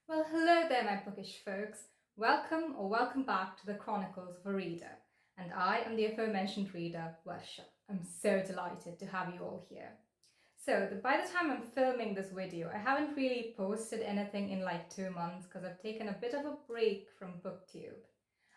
Well, hello there, my bookish folks. Welcome back to the Chronicles of a Reader. And I am the aforementioned reader, Varsha. I'm so delighted to have you all here. So, by the time I'm filming this video, I haven't really posted anything in like 2 months because I've taken a bit of a break from BookTube.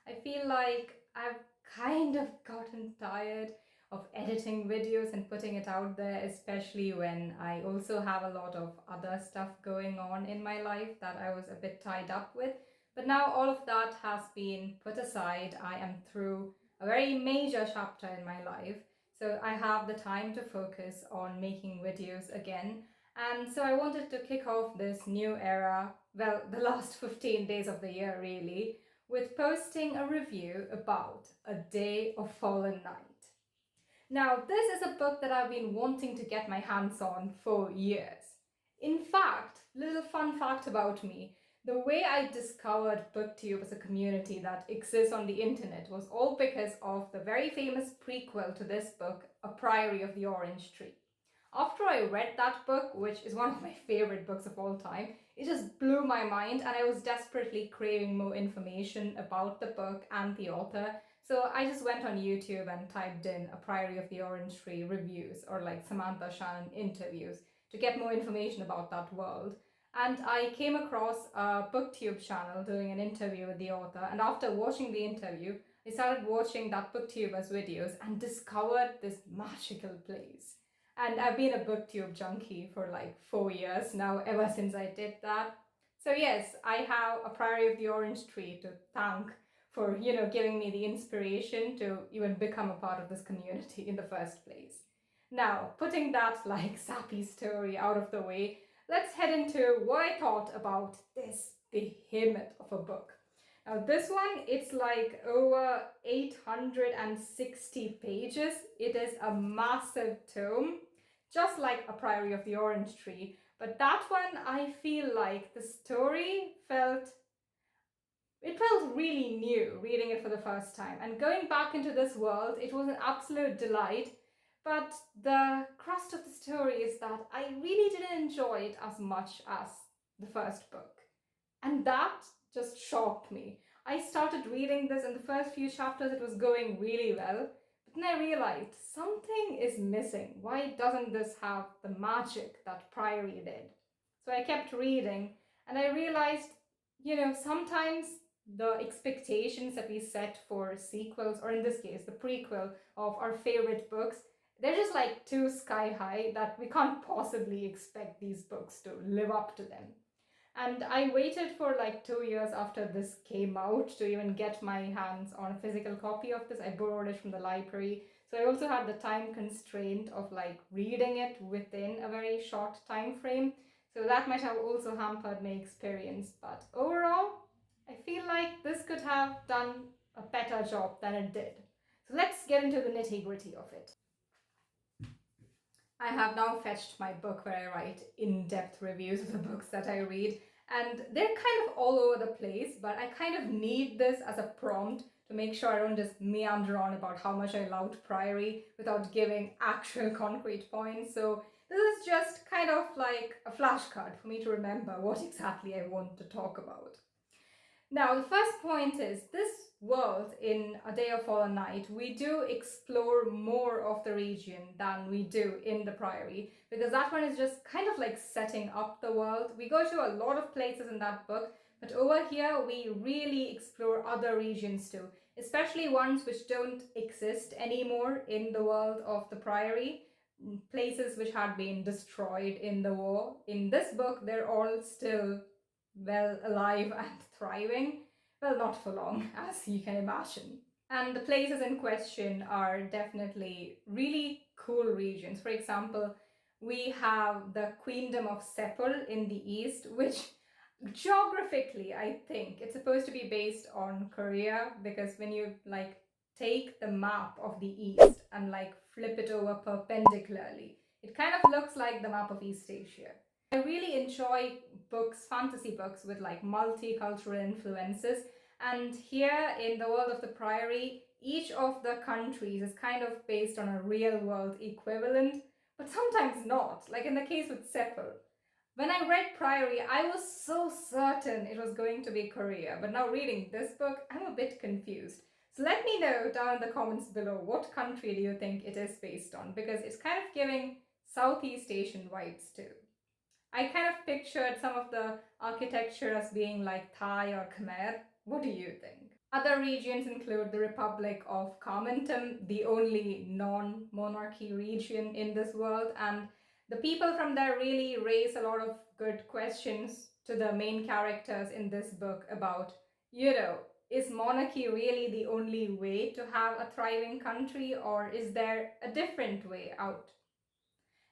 I feel like I've kind of gotten tired of editing videos and putting it out there, especially when I also have a lot of other stuff going on in my life that I was a bit tied up with. But now all of that has been put aside. I am through a very major chapter in my life, so I have the time to focus on making videos again. And so I wanted to kick off this new era, well, the last 15 days of the year really, with posting a review about A Day of Fallen Night. Now, this is a book that I've been wanting to get my hands on for years. In fact, little fun fact about me, the way I discovered BookTube as a community that exists on the internet was all because of the very famous prequel to this book, A Priory of the Orange Tree. After I read that book, which is one of my favorite books of all time, it just blew my mind and I was desperately craving more information about the book and the author. So I just went on YouTube and typed in A Priory of the Orange Tree reviews or like Samantha Shannon interviews to get more information about that world. And I came across a BookTube channel doing an interview with the author, and after watching the interview, I started watching that BookTuber's videos and discovered this magical place. And I've been a BookTube junkie for like 4 years now, ever since I did that. So yes, I have A Priory of the Orange Tree to thank for, giving me the inspiration to even become a part of this community in the first place. Now, putting that like sappy story out of the way, let's head into what I thought about this behemoth of a book. Now this one, it's like over 860 pages. It is a massive tome, just like A Priory of the Orange Tree. But that one, I feel like the story felt really new reading it for the first time. And going back into this world, it was an absolute delight. But the crust of the story is that I really didn't enjoy it as much as the first book. And that just shocked me. I started reading this, and the first few chapters it was going really well. But then I realized something is missing. Why doesn't this have the magic that Priory did? So I kept reading, and I realized, sometimes the expectations that we set for sequels, or in this case, the prequel of our favorite books, they're just like too sky high that we can't possibly expect these books to live up to them. And I waited for like 2 years after this came out to even get my hands on a physical copy of this. I borrowed it from the library. So I also had the time constraint of like reading it within a very short time frame. So that might have also hampered my experience. But overall, I feel like this could have done a better job than it did. So let's get into the nitty-gritty of it. I have now fetched my book where I write in-depth reviews of the books that I read, and they're kind of all over the place, but I kind of need this as a prompt to make sure I don't just meander on about how much I loved Priory without giving actual concrete points. So this is just kind of like a flashcard for me to remember what exactly I want to talk about. Now, the first point is this world in A Day of Fallen Night, we do explore more of the region than we do in the Priory, because that one is just kind of like setting up the world. We go to a lot of places in that book, but over here we really explore other regions too, especially ones which don't exist anymore in the world of the Priory, places which had been destroyed in the war. In this book, they're all still well alive and thriving. Well, not for long, as you can imagine. And the places in question are definitely really cool regions. For example, we have the Queendom of Sepul in the east, which geographically, I think it's supposed to be based on Korea, because when you like take the map of the east and like flip it over perpendicularly, it kind of looks like the map of East Asia. I really enjoy books, fantasy books with like multicultural influences, and here in the world of the Priory, each of the countries is kind of based on a real world equivalent, but sometimes not, like in the case with Sepul. When I read Priory, I was so certain it was going to be Korea, but now reading this book, I'm a bit confused. So let me know down in the comments below, what country do you think it is based on? Because it's kind of giving Southeast Asian vibes too. I kind of pictured some of the architecture as being like Thai or Khmer. What do you think? Other regions include the Republic of Carmentum, the only non-monarchy region in this world, and the people from there really raise a lot of good questions to the main characters in this book about, is monarchy really the only way to have a thriving country, or is there a different way out?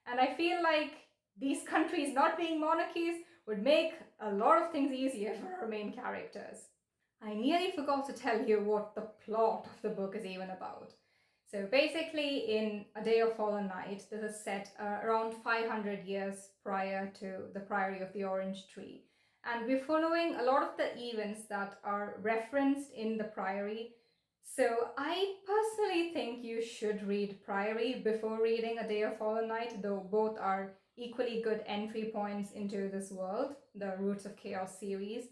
And I feel like these countries not being monarchies would make a lot of things easier for our main characters. I nearly forgot to tell you what the plot of the book is even about. So basically, in A Day of Fallen Night, this is set around 500 years prior to the Priory of the Orange Tree. And we're following a lot of the events that are referenced in the Priory. So I personally think you should read Priory before reading A Day of Fallen Night, though both are equally good entry points into this world, the Roots of Chaos series.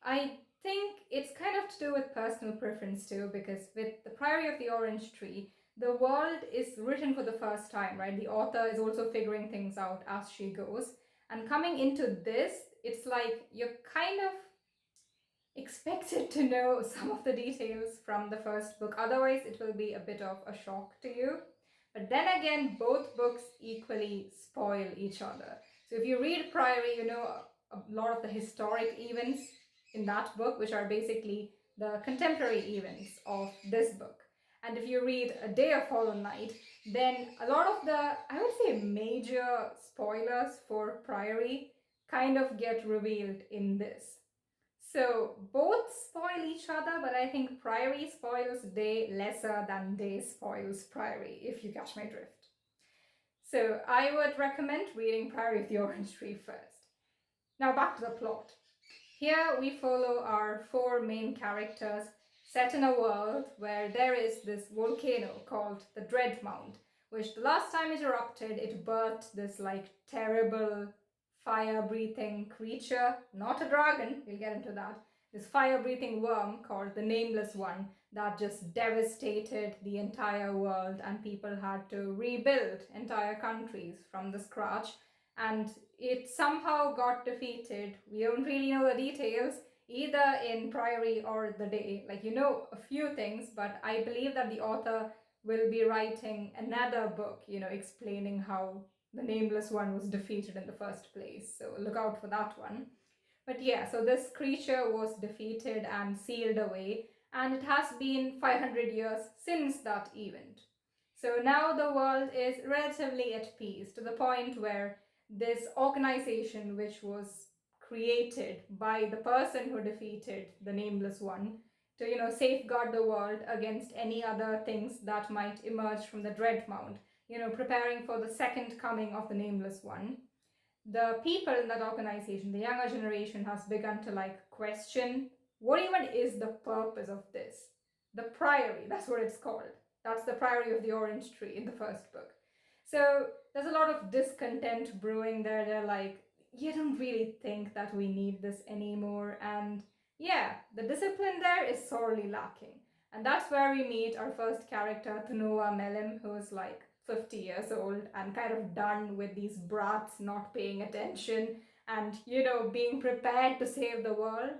I think it's kind of to do with personal preference too, because with the Priory of the Orange Tree, the world is written for the first time, right? The author is also figuring things out as she goes. And coming into this, it's like you're kind of expected to know some of the details from the first book. Otherwise, it will be a bit of a shock to you. But then again, both books equally spoil each other. So if you read Priory, you know a lot of the historic events in that book, which are basically the contemporary events of this book. And if you read A Day of Fallen Night, then a lot of the, I would say, major spoilers for Priory kind of get revealed in this. So both spoil each other, but I think Priory spoils Day lesser than Day spoils Priory, if you catch my drift. So I would recommend reading Priory of the Orange Tree first. Now back to the plot. Here we follow our four main characters set in a world where there is this volcano called the Dread Mount, which the last time it erupted, it birthed this like terrible fire-breathing creature, not a dragon, we'll get into that, this fire-breathing worm called the Nameless One that just devastated the entire world, and people had to rebuild entire countries from the scratch, and it somehow got defeated. We don't really know the details either in Priory or the Day. Like, you know a few things, but I believe that the author will be writing another book, explaining how the Nameless One was defeated in the first place. So look out for that one. But yeah, so this creature was defeated and sealed away, and it has been 500 years since that event. So now the world is relatively at peace, to the point where this organization, which was created by the person who defeated the Nameless One to safeguard the world against any other things that might emerge from the Dread Mount, preparing for the second coming of the Nameless One. The people in that organization, the younger generation, has begun to question what even is the purpose of this. The Priory, that's what it's called. That's the Priory of the Orange Tree in the first book. So there's a lot of discontent brewing there. They're like, you don't really think that we need this anymore. And yeah, the discipline there is sorely lacking. And that's where we meet our first character, Tunuva Melim, who's like 50 years old and kind of done with these brats not paying attention and, being prepared to save the world.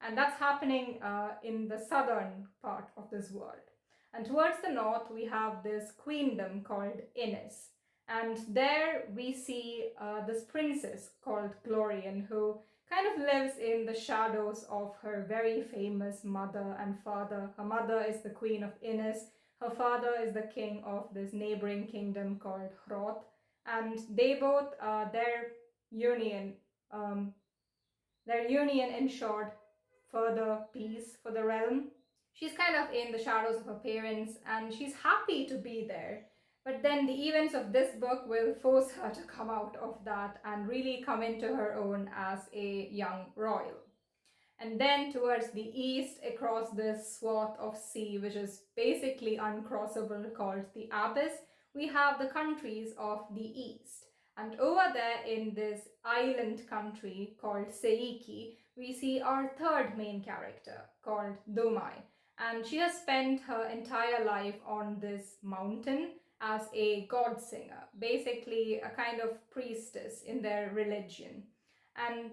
And that's happening in the southern part of this world. And towards the north, we have this queendom called Innis. And there we see this princess called Glorian, who kind of lives in the shadows of her very famous mother and father. Her mother is the queen of Innis. Her father is the king of this neighboring kingdom called Hroth. And they both, their union ensured further peace for the realm. She's kind of in the shadows of her parents and she's happy to be there. But then the events of this book will force her to come out of that and really come into her own as a young royal. And then towards the east, across this swath of sea, which is basically uncrossable, called the Abyss, we have the countries of the east. And over there in this island country called Seiki, we see our third main character called Dumai. And she has spent her entire life on this mountain as a god singer, basically a kind of priestess in their religion. And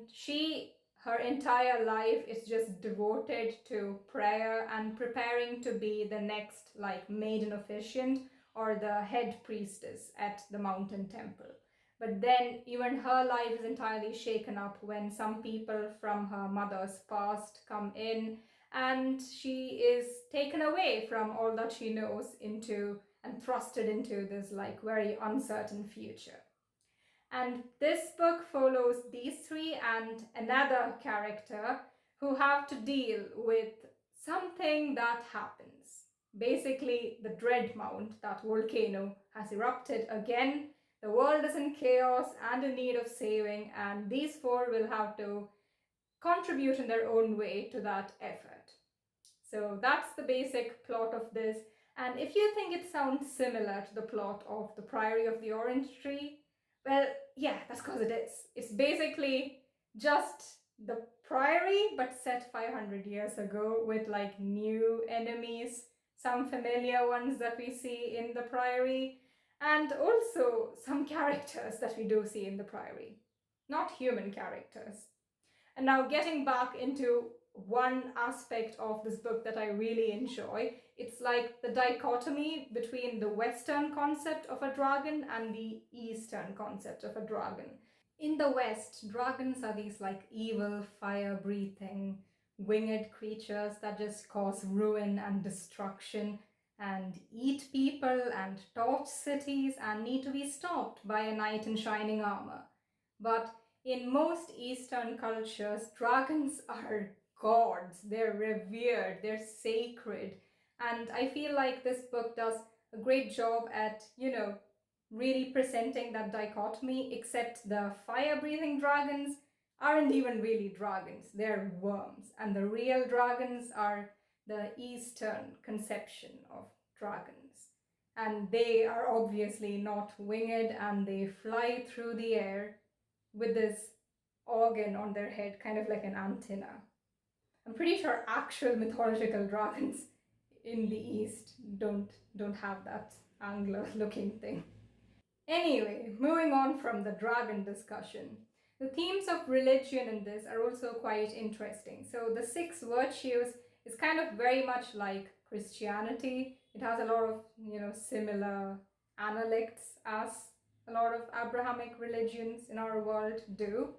her entire life is just devoted to prayer and preparing to be the next like maiden officiant or the head priestess at the mountain temple. But then even her life is entirely shaken up when some people from her mother's past come in, and she is taken away from all that she knows into and thrusted into this like very uncertain future. And this book follows these three and another character who have to deal with something that happens. Basically, the Dread Mount, that volcano, has erupted again. The world is in chaos and in need of saving, and these four will have to contribute in their own way to that effort. So that's the basic plot of this. And if you think it sounds similar to the plot of The Priory of the Orange Tree, well, yeah, that's because it is. It's basically just the Priory, but set 500 years ago with like new enemies, some familiar ones that we see in the Priory, and also some characters that we do see in the Priory. Not human characters. And now getting back into one aspect of this book that I really enjoy, it's like the dichotomy between the Western concept of a dragon and the Eastern concept of a dragon. In the West, dragons are these like evil, fire-breathing, winged creatures that just cause ruin and destruction and eat people and torch cities and need to be stopped by a knight in shining armor. But in most Eastern cultures, dragons are gods. They're revered, they're sacred. And I feel like this book does a great job at, really presenting that dichotomy, except the fire-breathing dragons aren't even really dragons. They're worms. And the real dragons are the Eastern conception of dragons. And they are obviously not winged, and they fly through the air with this organ on their head, kind of like an antenna. I'm pretty sure actual mythological dragons in the East don't have that angler looking thing. Anyway, moving on from the dragon discussion, the themes of religion in this are also quite interesting. So the six virtues is kind of very much like Christianity. It has a lot of, similar analects as a lot of Abrahamic religions in our world do.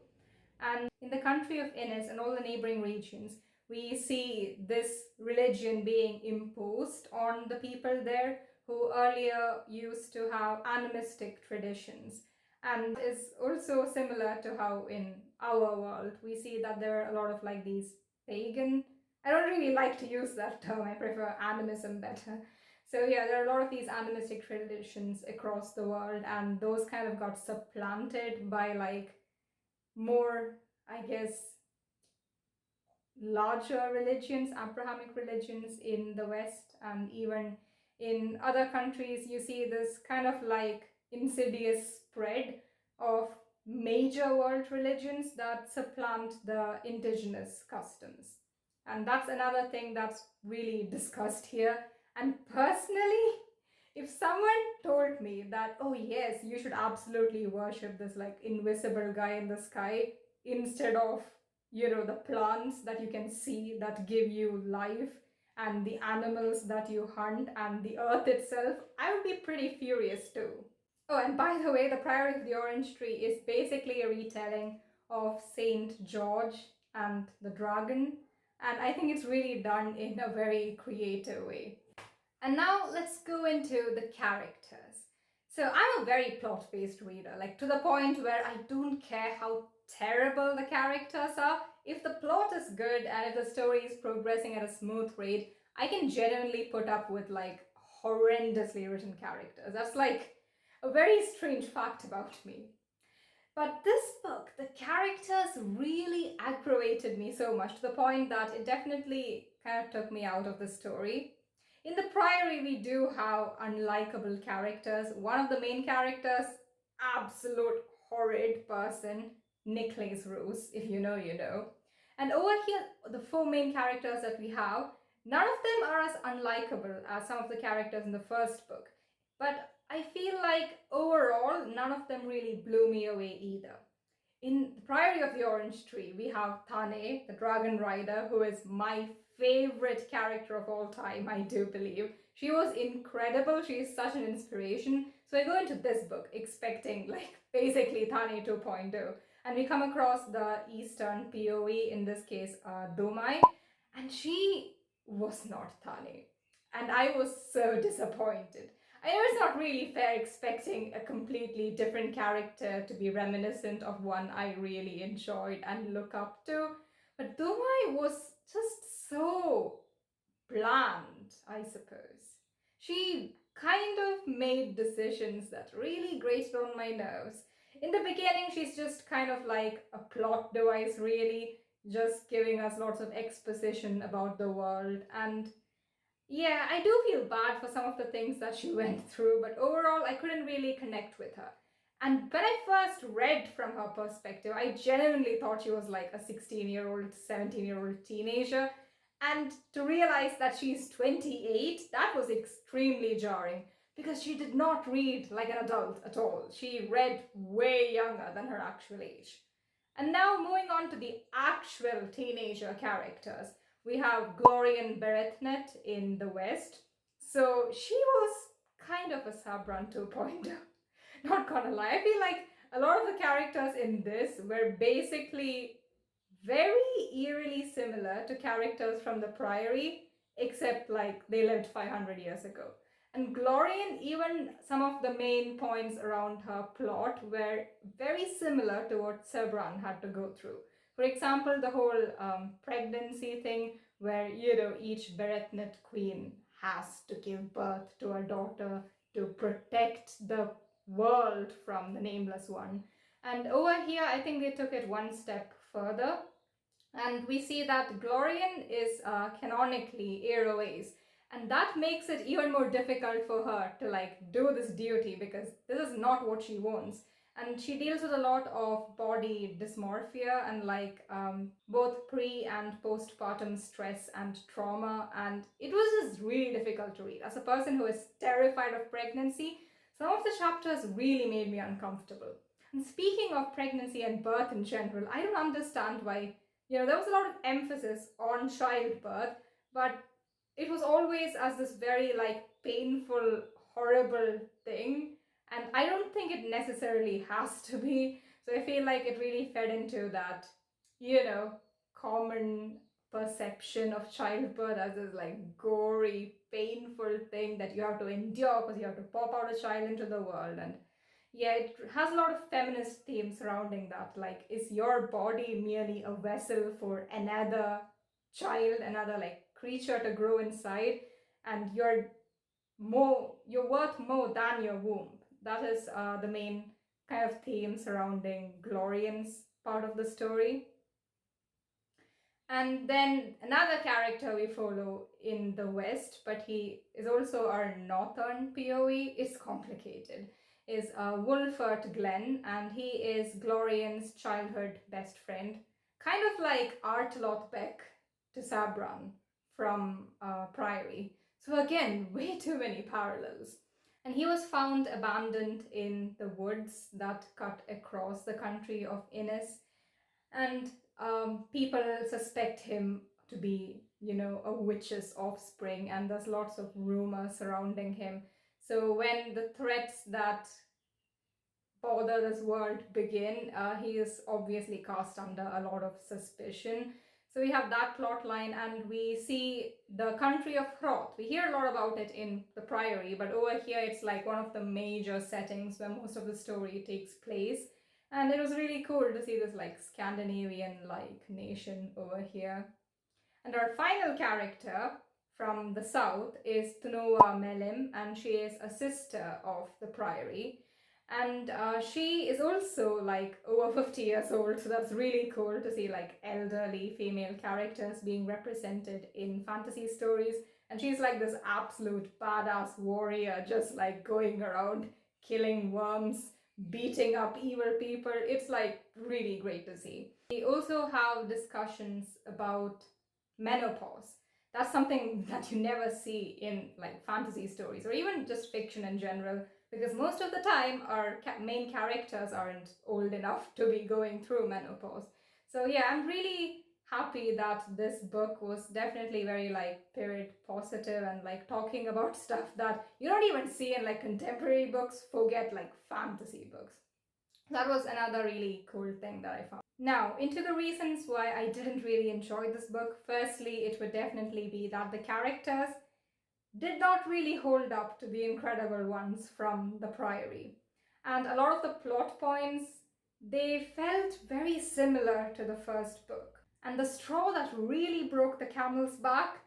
And in the country of Innis and all the neighboring regions, we see this religion being imposed on the people there who earlier used to have animistic traditions. And is also similar to how in our world we see that there are a lot of like these pagan, I don't really like to use that term, I prefer animism better. So yeah, there are a lot of these animistic traditions across the world, and those kind of got supplanted by like more, I guess, larger religions, Abrahamic religions in the West, and even in other countries you see this kind of like insidious spread of major world religions that supplant the indigenous customs. And that's another thing that's really discussed here. And personally, if someone told me that, oh yes, you should absolutely worship this like invisible guy in the sky instead of, the plants that you can see that give you life and the animals that you hunt and the earth itself, I would be pretty furious too. Oh, and by the way, the Priory of the Orange Tree is basically a retelling of Saint George and the Dragon, and I think it's really done in a very creative way. And now let's go into the characters. So I'm a very plot-based reader, like to the point where I don't care how terrible the characters are. If the plot is good and if the story is progressing at a smooth rate, I can genuinely put up with like horrendously written characters. That's like a very strange fact about me. But this book, the characters really aggravated me so much to the point that it definitely kind of took me out of the story. In the Priory, we do have unlikable characters. One of the main characters, absolute horrid person, Nicholas Roos, if you know, you know. And over here, the four main characters that we have, none of them are as unlikable as some of the characters in the first book. But I feel like overall, none of them really blew me away either. In the Priory of the Orange Tree, we have Tane, the dragon rider, who is my favorite character of all time, I do believe. She was incredible. She is such an inspiration. So I go into this book expecting like basically Tane 2.0. And we come across the Eastern POE, in this case, Dumai, and she was not Tane. And I was so disappointed. I know it's not really fair expecting a completely different character to be reminiscent of one I really enjoyed and look up to, but Dumai was just so bland, I suppose. She kind of made decisions that really grated on my nerves. In the beginning, she's just kind of like a plot device, really, just giving us lots of exposition about the world. And yeah, I do feel bad for some of the things that she went through, but overall, I couldn't really connect with her. And when I first read from her perspective, I genuinely thought she was like a 16-year-old, 17-year-old teenager. And to realize that she's 28, that was extremely jarring because she did not read like an adult at all. She read way younger than her actual age. And now moving on to the actual teenager characters, we have Glorian Berethnet in the West. So she was kind of a Sabran 2.0. Not gonna lie, I feel like a lot of the characters in this were basically very eerily similar to characters from the Priory, except like they lived 500 years ago. And Glorian, even some of the main points around her plot were very similar to what Sebran had to go through. For example, the whole pregnancy thing, where each Berethnet queen has to give birth to a daughter to protect the world from the Nameless One. And over here, I think they took it one step further, and we see that Glorian is canonically Eroes, and that makes it even more difficult for her to like do this duty because this is not what she wants. And she deals with a lot of body dysmorphia and like both pre and postpartum stress and trauma, and it was just really difficult to read. As a person who is terrified of pregnancy, some of the chapters really made me uncomfortable. And speaking of pregnancy and birth in general, I don't understand why there was a lot of emphasis on childbirth, but it was always as this very like painful, horrible thing. And I don't think it necessarily has to be. So I feel like it really fed into that, common perception of childbirth as this like gory, painful thing that you have to endure because you have to pop out a child into the world. And yeah, it has a lot of feminist themes surrounding that. Like, is your body merely a vessel for another child, another like creature to grow inside, and you're worth more than your womb? That is the main kind of theme surrounding Glorian's part of the story. And then another character we follow in the West, but he is also our northern POE, is complicated, is Wolfert Glen, and he is Glorian's childhood best friend. Kind of like Arteloth Beck to Sabran from Priory. So again, way too many parallels. And he was found abandoned in the woods that cut across the country of Innis. And people suspect him to be, a witch's offspring, and there's lots of rumors surrounding him. So when the threats that bother this world begin, he is obviously cast under a lot of suspicion. So we have that plot line, and we see the country of Hroth. We hear a lot about it in the Priory, but over here it's like one of the major settings where most of the story takes place. And it was really cool to see this like Scandinavian-like nation over here. And our final character from the south is Tunuva Melim, and she is a sister of the Priory. And she is also like over 50 years old, so that's really cool to see like elderly female characters being represented in fantasy stories. And she's like this absolute badass warrior, just like going around killing worms beating up evil people. It's like really great to see. We also have discussions about menopause. That's something that you never see in like fantasy stories or even just fiction in general, because most of the time our main characters aren't old enough to be going through menopause. So yeah, I'm really happy that this book was definitely very like period positive and like talking about stuff that you don't even see in like contemporary books, forget like fantasy books. That was another really cool thing that I found. Now, into the reasons why I didn't really enjoy this book. Firstly, it would definitely be that the characters did not really hold up to the incredible ones from the Priory. And a lot of the plot points, they felt very similar to the first book. And the straw that really broke the camel's back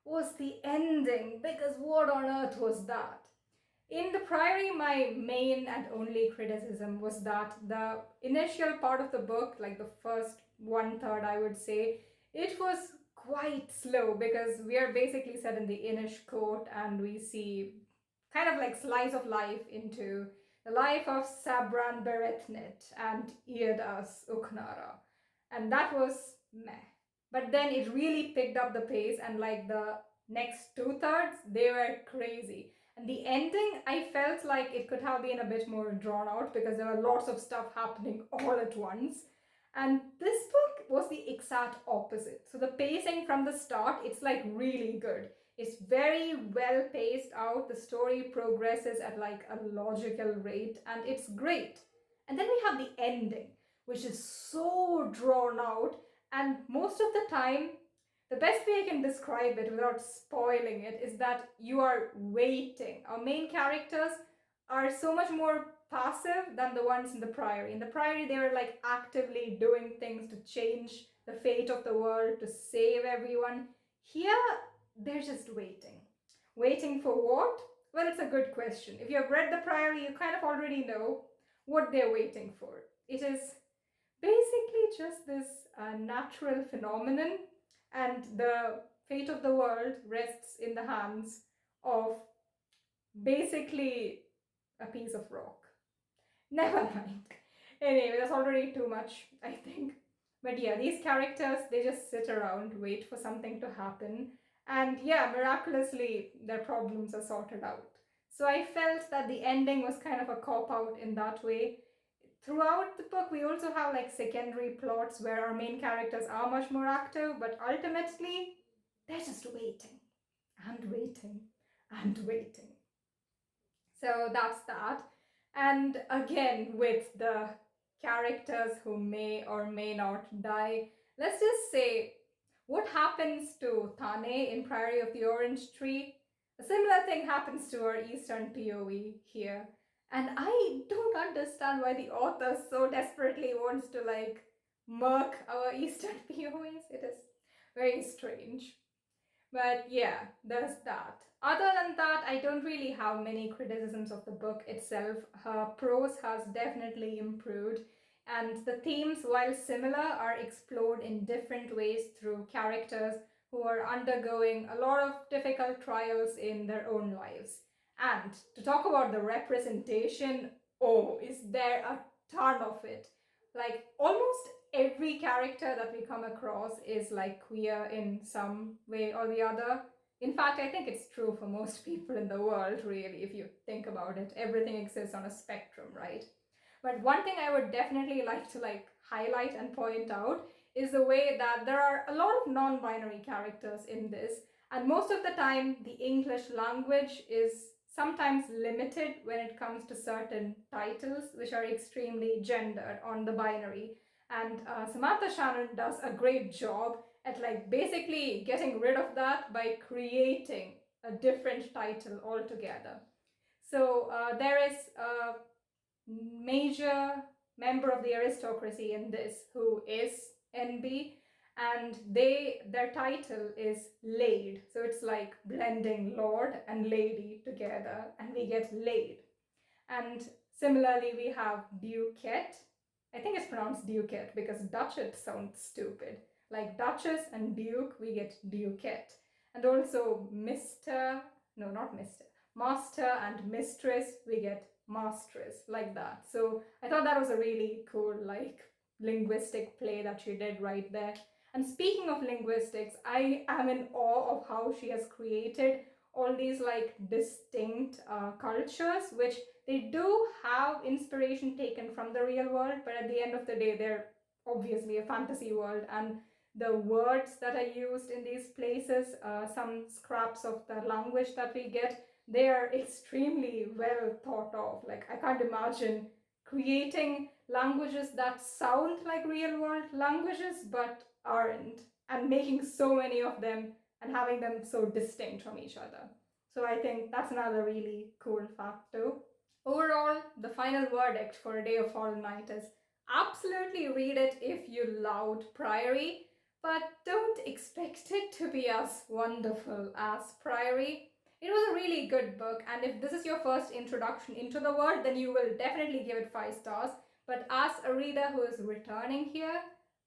was the ending, because what on earth was that? In the Priory, my main and only criticism was that the initial part of the book, like the first 1/3, I would say, it was quite slow, because we are basically set in the Innish court and we see kind of like slice of life into the life of Sabran Beretnit and Iedas Uknara. And that was meh. But then it really picked up the pace, and like the next 2/3, they were crazy. And the ending, I felt like it could have been a bit more drawn out, because there were lots of stuff happening all at once. And this book was the exact opposite. So the pacing from the start, it's like really good. It's very well paced out. The story progresses at like a logical rate and it's great. And then we have the ending, which is so drawn out, and most of the time, the best way I can describe it without spoiling it is that you are waiting. Our main characters are so much more passive than the ones in the Priory. In the Priory, they were like actively doing things to change the fate of the world, to save everyone. Here, they're just waiting. Waiting for what? Well, it's a good question. If you have read the Priory, you kind of already know what they're waiting for. It is basically just this natural phenomenon, and the fate of the world rests in the hands of basically a piece of rock. Never mind. Anyway, that's already too much, I think. But yeah, these characters, they just sit around, wait for something to happen, and yeah, miraculously, their problems are sorted out. So I felt that the ending was kind of a cop-out in that way. Throughout the book, we also have like secondary plots where our main characters are much more active, but ultimately, they're just waiting and waiting and waiting. So that's that. And again, with the characters who may or may not die, let's just say, what happens to Tane in Priory of the Orange Tree? A similar thing happens to our Eastern POE here. And I don't understand why the author so desperately wants to like murk our Eastern POEs. It is very strange. But yeah, there's that. Other than that, I don't really have many criticisms of the book itself. Her prose has definitely improved, and the themes, while similar, are explored in different ways through characters who are undergoing a lot of difficult trials in their own lives. And to talk about the representation, oh, is there a ton of it. Like almost every character that we come across is like queer in some way or the other. In fact, I think it's true for most people in the world, really, if you think about it. Everything exists on a spectrum, right? But one thing I would definitely like to like highlight and point out is the way that there are a lot of non-binary characters in this, and most of the time the English language is sometimes limited when it comes to certain titles which are extremely gendered on the binary. And Samantha Shannon does a great job at like basically getting rid of that by creating a different title altogether. So there is a major member of the aristocracy in this who is NB, and their title is Laid. So it's like blending lord and lady together, and we get Laid. And similarly, we have Duquette. I think it's pronounced Duquette because Duchess sounds stupid. Like Duchess and Duke, we get Duquette. And also Mr. No, not Mr. Master and Mistress, we get masteress, like that. So I thought that was a really cool, like, linguistic play that she did right there. And speaking of linguistics, I am in awe of how she has created all these like distinct cultures, which they do have inspiration taken from the real world, but at the end of the day, they're obviously a fantasy world. And the words that are used in these places, some scraps of the language that we get, they are extremely well thought of. Like, I can't imagine creating languages that sound like real world languages but aren't, and making so many of them and having them so distinct from each other. So I think that's another really cool fact too. Overall, the final verdict for A Day of Fallen Night is absolutely read it if you loved Priory, but don't expect it to be as wonderful as Priory. It was a really good book, and if this is your first introduction into the world, then you will definitely give it 5 stars. But as a reader who is returning here,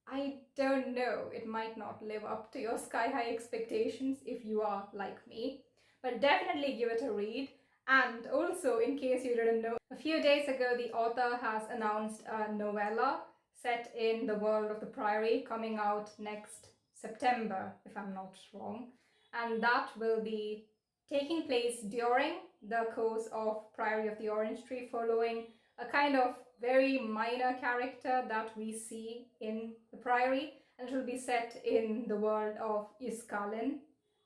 I don't know, it might not live up to your sky-high expectations if you are like me. But definitely give it a read. And also, in case you didn't know, a few days ago the author has announced a novella set in the world of the Priory coming out next September, if I'm not wrong. And that will be taking place during the course of Priory of the Orange Tree, following a kind of very minor character that we see in the Priory, and it will be set in the world of Iskalin.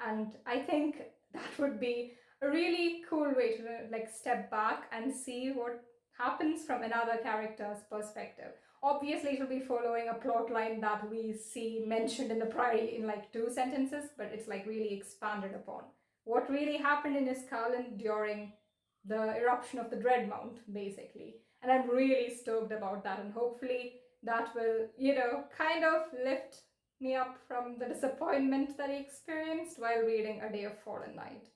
And I think that would be a really cool way to like step back and see what happens from another character's perspective. Obviously, it will be following a plot line that we see mentioned in the Priory in like 2 sentences, but it's like really expanded upon. What really happened in Iskalin during the eruption of the Dreadmount, basically. And I'm really stoked about that, and hopefully that will, you know, kind of lift me up from the disappointment that I experienced while reading A Day of Fallen Night.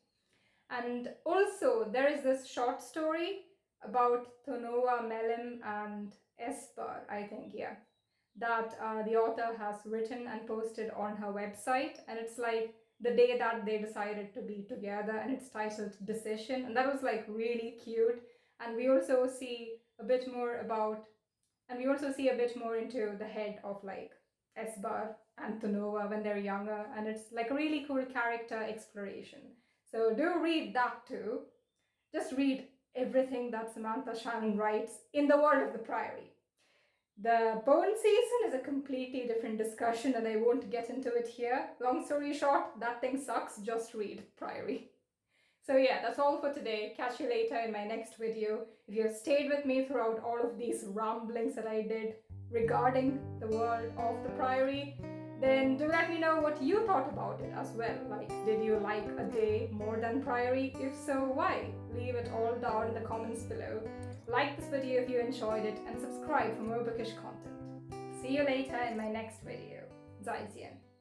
And also, there is this short story about Tunuva, Melim, and Esper, I think, yeah, that the author has written and posted on her website. And it's like the day that they decided to be together, and it's titled Decision. And that was like really cute. And we also see a bit more about, and we also see a bit more into the head of like Esper and Tunuva when they're younger. And it's like a really cool character exploration. So do read that too. Just read everything that Samantha Shannon writes in the world of the Priory. The bone season is a completely different discussion, and I won't get into it here. Long story short, that thing sucks. Just read Priory. So yeah, that's all for today. Catch you later in my next video. If you have stayed with me throughout all of these ramblings that I did regarding the world of the Priory, then do let me know what you thought about it as well. Like, did you like A Day more than Priory? If so, why? Leave it all down in the comments below. Like this video if you enjoyed it, and subscribe for more bookish content. See you later in my next video. Zaijian.